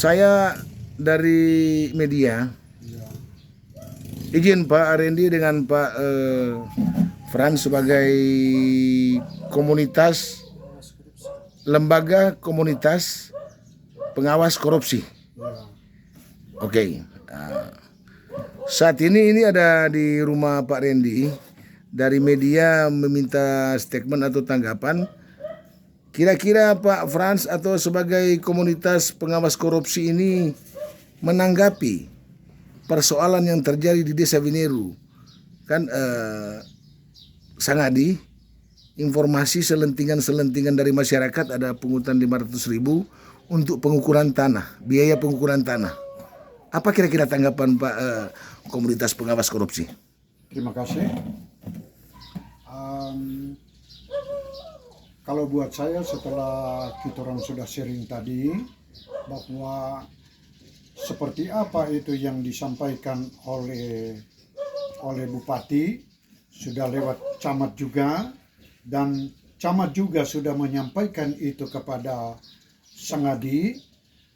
Saya dari media. Izin Pak Arendi dengan Pak Frans sebagai lembaga komunitas pengawas korupsi. Oke. Saat ini ada di rumah Pak Rendi. Dari media meminta statement atau tanggapan. Kira-kira Pak Frans atau sebagai komunitas pengawas korupsi ini menanggapi persoalan yang terjadi di Desa Wineru. Kan Sangadi, informasi selentingan dari masyarakat ada pungutan 500.000 untuk pengukuran tanah, biaya pengukuran tanah. Apa kira-kira tanggapan Pak komunitas pengawas korupsi? Terima kasih. Kalau buat saya setelah kita orang sudah sharing tadi bahwa seperti apa itu yang disampaikan oleh Bupati, sudah lewat camat juga, dan camat juga sudah menyampaikan itu kepada Sangadi,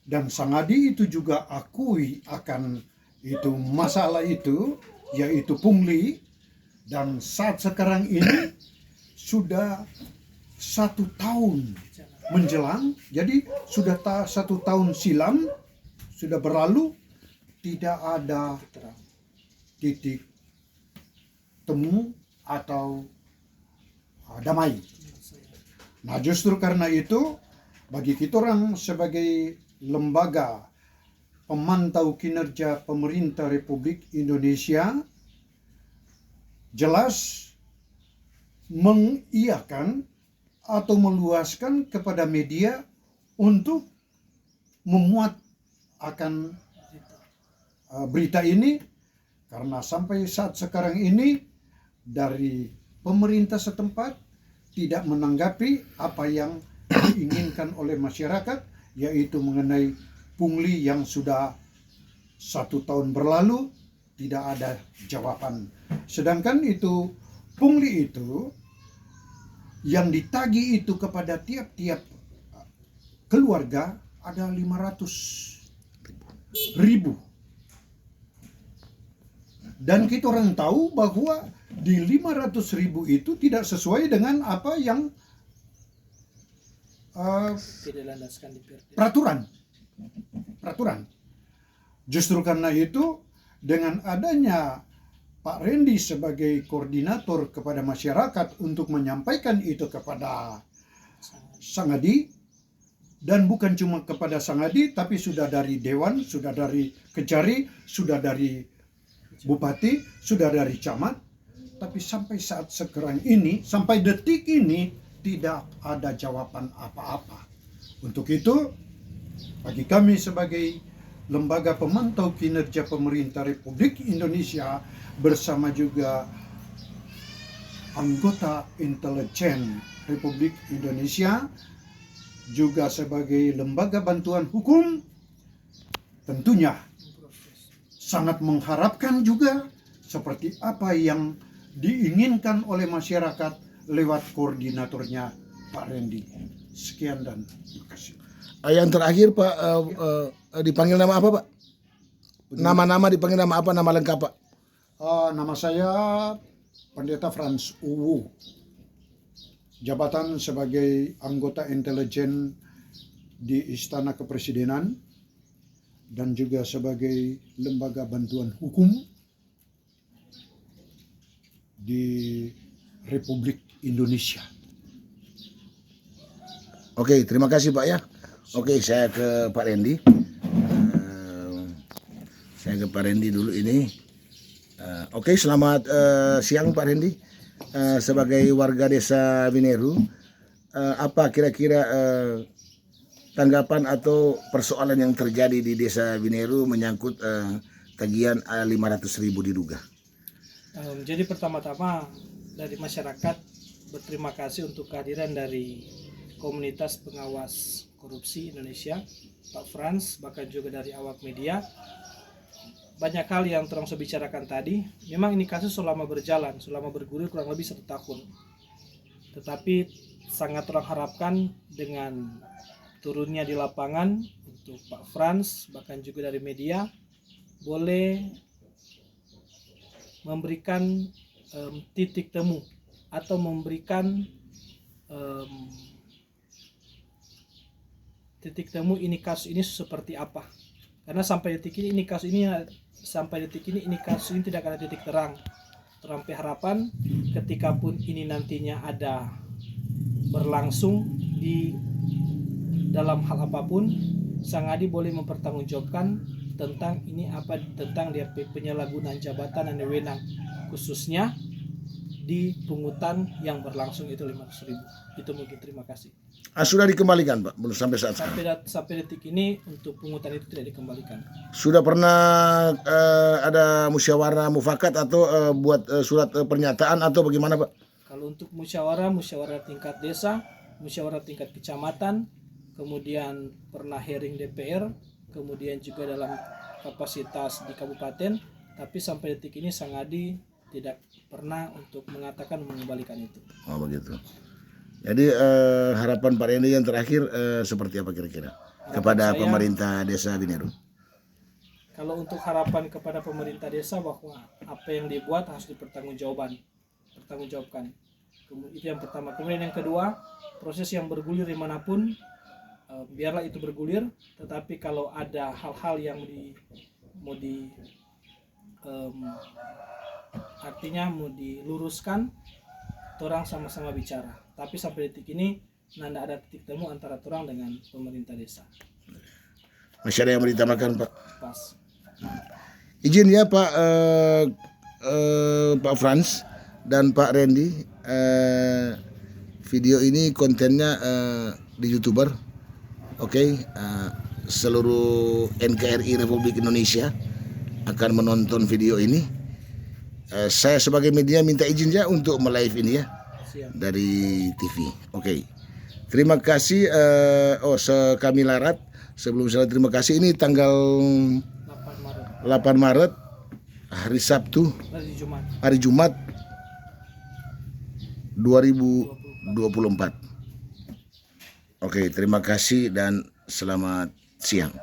dan Sangadi itu juga akui akan itu masalah itu, yaitu pungli. Dan saat sekarang ini sudah 1 tahun menjelang, jadi sudah 1 tahun silam sudah berlalu, tidak ada titik temu atau damai. Nah, justru karena itu bagi kita orang sebagai lembaga pemantau kinerja pemerintah Republik Indonesia jelas mengiyakan atau meluaskan kepada media untuk memuat akan berita ini, karena sampai saat sekarang ini dari pemerintah setempat tidak menanggapi apa yang diinginkan oleh masyarakat, yaitu mengenai pungli yang sudah 1 tahun berlalu tidak ada jawaban. Sedangkan itu pungli itu yang ditagih itu kepada tiap-tiap keluarga ada 500.000. Dan kita orang tahu bahwa di 500.000 itu tidak sesuai dengan apa yang peraturan. Justru karena itu, dengan adanya Pak Rendi sebagai koordinator kepada masyarakat untuk menyampaikan itu kepada Sangadi, dan bukan cuma kepada Sangadi, tapi sudah dari Dewan, sudah dari Kejari, sudah dari Bupati, sudah dari Camat, tapi sampai saat sekarang ini, sampai detik ini tidak ada jawaban apa-apa. Untuk itu, bagi kami sebagai lembaga pemantau kinerja pemerintah Republik Indonesia bersama juga anggota intelijen Republik Indonesia, juga sebagai lembaga bantuan hukum, tentunya sangat mengharapkan juga seperti apa yang diinginkan oleh masyarakat lewat koordinatornya Pak Rendi. Sekian dan terima kasih. Yang terakhir Pak, dipanggil nama apa Pak? Nama-nama dipanggil nama apa, nama lengkap Pak? Nama saya Pendeta Frans Uwu. Jabatan sebagai anggota intelijen di Istana Kepresidenan dan juga sebagai lembaga bantuan hukum di Republik Indonesia. Oke, terima kasih Pak ya. Oke, saya ke Pak Rendi. Saya ke Pak Rendi dulu ini. Oke, selamat siang Pak Rendi. Sebagai warga Desa Wineru, apa kira-kira tanggapan atau persoalan yang terjadi di Desa Wineru menyangkut tagihan 500.000 diduga? Jadi pertama-tama dari masyarakat berterima kasih untuk kehadiran dari komunitas pengawas korupsi Indonesia, Pak Frans, bahkan juga dari awak media. Banyak hal yang terang saya bicarakan tadi, memang ini kasus selama berjalan, selama bergulir kurang lebih 1 tahun. Tetapi sangat terang harapkan dengan turunnya di lapangan untuk Pak Frans, bahkan juga dari media, boleh memberikan titik temu atau memberikan titik temu ini kasus ini seperti apa. Karena sampai detik ini kasus ini tidak ada titik terang. Terampai harapan ketika pun ini nantinya ada berlangsung di dalam hal apapun, Sang Adi boleh mempertanggungjawabkan tentang ini apa, tentang dia penyalahgunaan jabatan dan wewenang, khususnya di pungutan yang berlangsung itu 500.000. Itu mungkin. Terima kasih. Sudah dikembalikan Pak? Belum sampai saat sekarang? Sampai detik ini untuk pungutan itu tidak dikembalikan. Sudah pernah ada musyawarah mufakat atau buat surat pernyataan atau bagaimana Pak? Kalau untuk musyawarah tingkat desa, musyawarah tingkat kecamatan, kemudian pernah hearing DPR, kemudian juga dalam kapasitas di kabupaten, tapi sampai detik ini Sang Adi tidak pernah untuk mengatakan mengembalikan itu. Oh begitu. Jadi harapan Pak Randy yang terakhir seperti apa kira-kira kepada pemerintah desa Bineru? Kalau untuk harapan kepada pemerintah desa bahwa apa yang dibuat harus dipertanggungjawabkan. Itu yang pertama. Kemudian yang kedua, proses yang bergulir dimanapun, biarlah itu bergulir. Tetapi kalau ada hal-hal yang artinya mau diluruskan, orang sama-sama bicara. Tapi sampai detik ini tidak ada titik temu antara orang dengan pemerintah desa. Masih ada yang mau ditambahkan Pak? Pas. Izin ya Pak Pak Frans dan Pak Randy, video ini kontennya di YouTuber, oke. Seluruh NKRI Republik Indonesia akan menonton video ini. Saya sebagai media minta izin ya untuk me-live ini ya. Siap. Dari TV. Oke. Terima kasih. Kami larat. Sebelum saya terima kasih, ini tanggal 8 Maret hari Sabtu, hari Jumat 2024. Oke, terima kasih dan selamat siang.